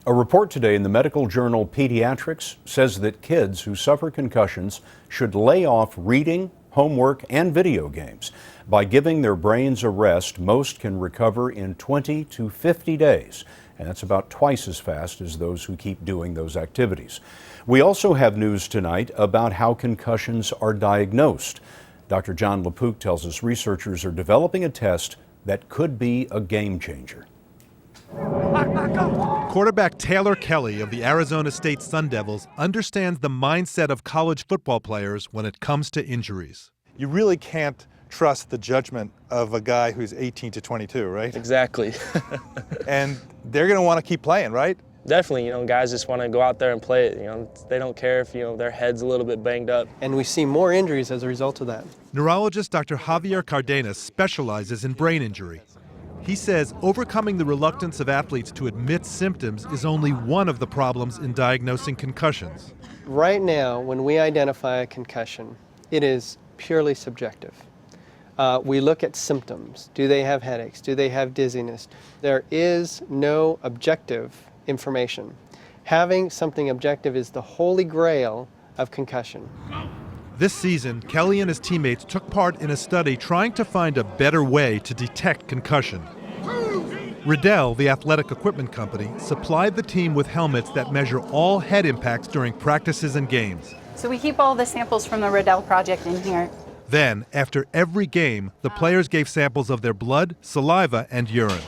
A report today in the medical journal Pediatrics says that kids who suffer concussions should lay off reading, homework, and video games. By giving their brains a rest, most can recover in 20 to 50 days. And that's about twice as fast as those who keep doing those activities. We also have news tonight about how concussions are diagnosed. Dr. Jon LaPook tells us researchers are developing a test that could be a game changer. Quarterback Taylor Kelly of the Arizona State Sun Devils understands the mindset of college football players when it comes to injuries. You really can't trust the judgment of a guy who's 18 to 22, right? Exactly. And they're going to want to keep playing, right? Definitely, guys just want to go out there and play it. They don't care if, their head's a little bit banged up. And we see more injuries as a result of that. Neurologist Dr. Javier Cardenas specializes in brain injury. He says overcoming the reluctance of athletes to admit symptoms is only one of the problems in diagnosing concussions. Right now, when we identify a concussion, it is purely subjective. We look at symptoms. Do they have headaches? Do they have dizziness? There is no objective information. Having something objective is the holy grail of concussion. This season, Kelly and his teammates took part in a study trying to find a better way to detect concussion. Riddell, the athletic equipment company, supplied the team with helmets that measure all head impacts during practices and games. So we keep all the samples from the Riddell project in here. Then, after every game, the players gave samples of their blood, saliva, and urine.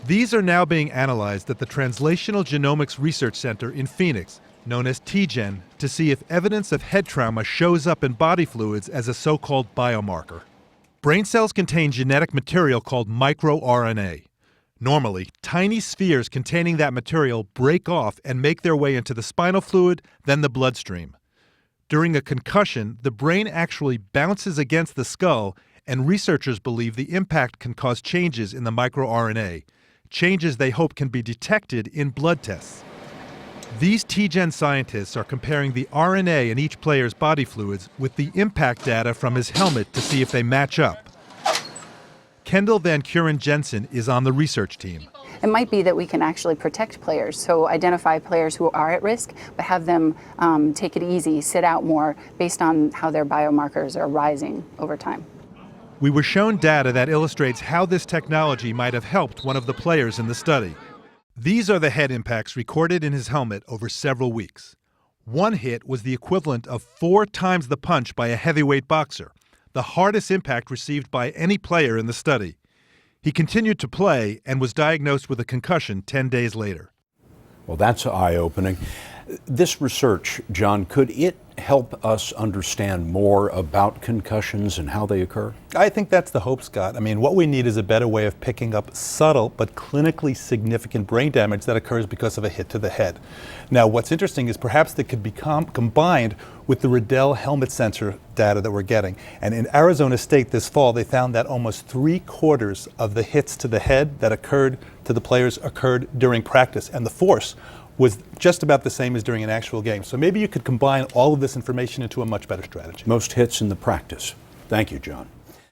These are now being analyzed at the Translational Genomics Research Center in Phoenix, known as TGen, to see if evidence of head trauma shows up in body fluids as a so-called biomarker. Brain cells contain genetic material called microRNA. Normally, tiny spheres containing that material break off and make their way into the spinal fluid, then the bloodstream. During a concussion, the brain actually bounces against the skull, and researchers believe the impact can cause changes in the microRNA, changes they hope can be detected in blood tests. These TGen scientists are comparing the RNA in each player's body fluids with the impact data from his helmet to see if they match up. Kendall Van Kuren Jensen is on the research team. It might be that we can actually protect players, so identify players who are at risk, but have them take it easy, sit out more based on how their biomarkers are rising over time. We were shown data that illustrates how this technology might have helped one of the players in the study. These are the head impacts recorded in his helmet over several weeks. One hit was the equivalent of 4 times the punch by a heavyweight boxer, the hardest impact received by any player in the study. He continued to play and was diagnosed with a concussion 10 days later. Well, that's eye-opening. This research, John, could it help us understand more about concussions and how they occur? I think that's the hope, Scott. I mean, what we need is a better way of picking up subtle but clinically significant brain damage that occurs because of a hit to the head. Now, what's interesting is perhaps that could become combined with the Riddell helmet sensor data that we're getting. And in Arizona State this fall, they found that almost 3/4 of the hits to the head that occurred to the players occurred during practice, and the force was just about the same as during an actual game. So maybe you could combine all of this information into a much better strategy. Most hits in the practice. Thank you, John.